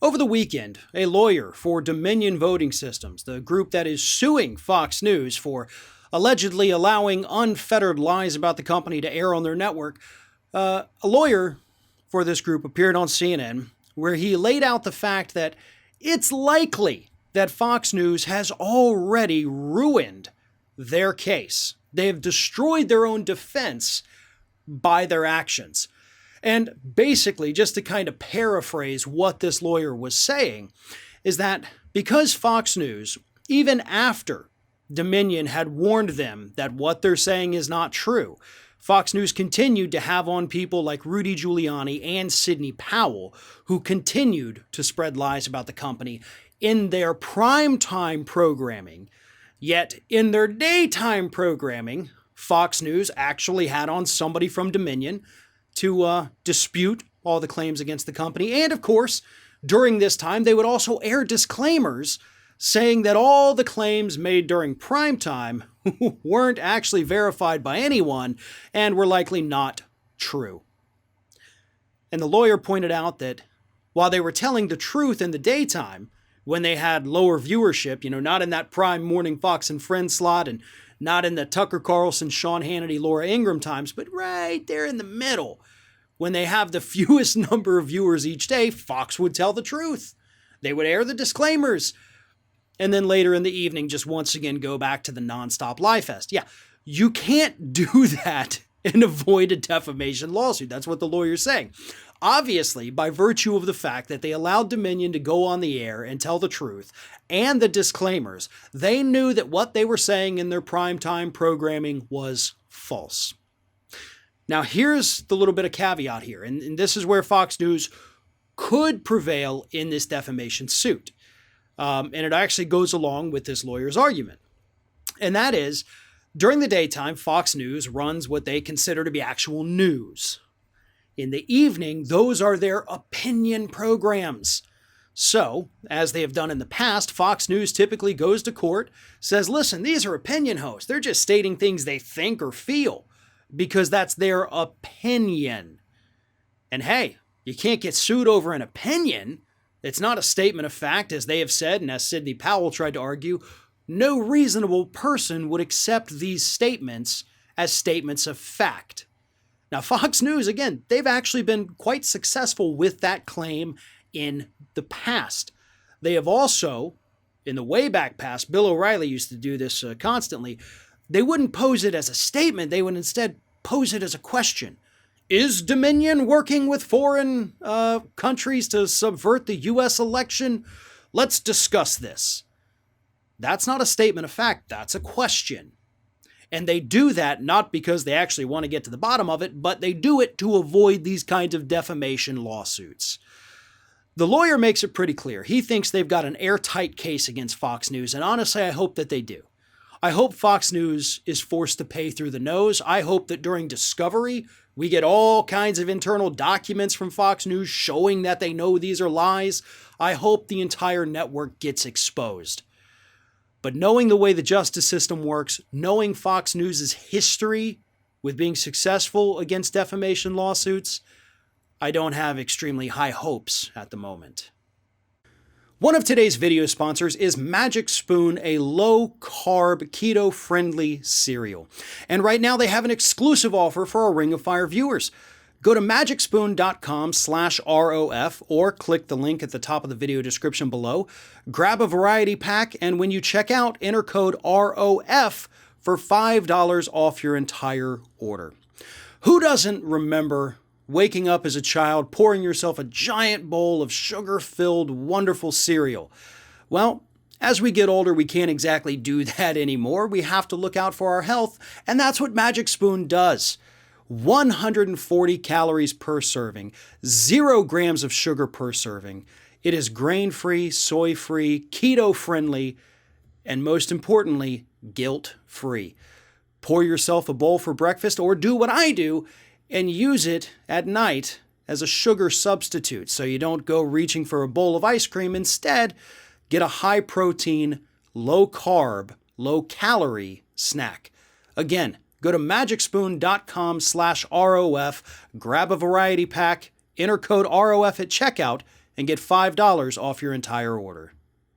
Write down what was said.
Over the weekend, a lawyer for Dominion Voting Systems, the group that is suing Fox News for allegedly allowing unfettered lies about the company to air on their network, a lawyer for this group appeared on CNN where he laid out the fact that it's likely that Fox News has already ruined their case. They have destroyed their own defense by their actions. And basically, just to kind of paraphrase what this lawyer was saying, is that because Fox News, even after Dominion had warned them that what they're saying is not true, Fox News continued to have on people like Rudy Giuliani and Sidney Powell, who continued to spread lies about the company in their primetime programming. Yet in their daytime programming, Fox News actually had on somebody from Dominion to dispute all the claims against the company. And of course, during this time, they would also air disclaimers saying that all the claims made during prime time weren't actually verified by anyone and were likely not true. And the lawyer pointed out that while they were telling the truth in the daytime, when they had lower viewership, not in that prime morning Fox and Friends slot and not in the Tucker Carlson, Sean Hannity, Laura Ingraham times, but right there in the middle, when they have the fewest number of viewers each day, Fox would tell the truth. They would air the disclaimers. And then later in the evening, just once again go back to the nonstop lie fest. Yeah, you can't do that and avoid a defamation lawsuit. That's what the lawyer's saying. Obviously, by virtue of the fact that they allowed Dominion to go on the air and tell the truth and the disclaimers, they knew that what they were saying in their primetime programming was false. Now, here's the little bit of caveat here, and this is where Fox News could prevail in this defamation suit. And it actually goes along with this lawyer's argument. And that is, during the daytime, Fox News runs what they consider to be actual news. In the evening, those are their opinion programs. So, as they have done in the past, Fox News typically goes to court, says, listen, these are opinion hosts. They're just stating things they think or feel because that's their opinion. And hey, you can't get sued over an opinion. It's not a statement of fact, as they have said, and as Sidney Powell tried to argue. No reasonable person would accept these statements as statements of fact. Now, Fox News, again, they've actually been quite successful with that claim in the past. They have also, in the way back past, Bill O'Reilly used to do this constantly, they wouldn't pose it as a statement, they would instead pose it as a question. Is Dominion working with foreign countries to subvert the U.S. election? Let's discuss this. That's not a statement of fact, that's a question. And they do that not because they actually want to get to the bottom of it, but they do it to avoid these kinds of defamation lawsuits. The lawyer makes it pretty clear. He thinks they've got an airtight case against Fox News, and honestly, I hope that they do. I hope Fox News is forced to pay through the nose. I hope that during discovery, we get all kinds of internal documents from Fox News showing that they know these are lies. I hope the entire network gets exposed. But knowing the way the justice system works, knowing Fox News' history with being successful against defamation lawsuits, I don't have extremely high hopes at the moment. One of today's video sponsors is Magic Spoon, a low-carb, keto-friendly cereal. And right now they have an exclusive offer for our Ring of Fire viewers. Go to magicspoon.com/ROF or click the link at the top of the video description below. Grab a variety pack, and when you check out, enter code ROF for $5 off your entire order. Who doesn't remember waking up as a child, pouring yourself a giant bowl of sugar-filled, wonderful cereal? Well, as we get older, we can't exactly do that anymore. We have to look out for our health, and that's what Magic Spoon does. 140 calories per serving, 0 grams of sugar per serving. It is grain-free, soy-free, keto-friendly, and most importantly, guilt-free. Pour yourself a bowl for breakfast or do what I do and use it at night as a sugar substitute so you don't go reaching for a bowl of ice cream. Instead, get a high-protein, low-carb, low-calorie snack. Again, go to magicspoon.com/ROF, grab a variety pack, enter code ROF at checkout, and get $5 off your entire order.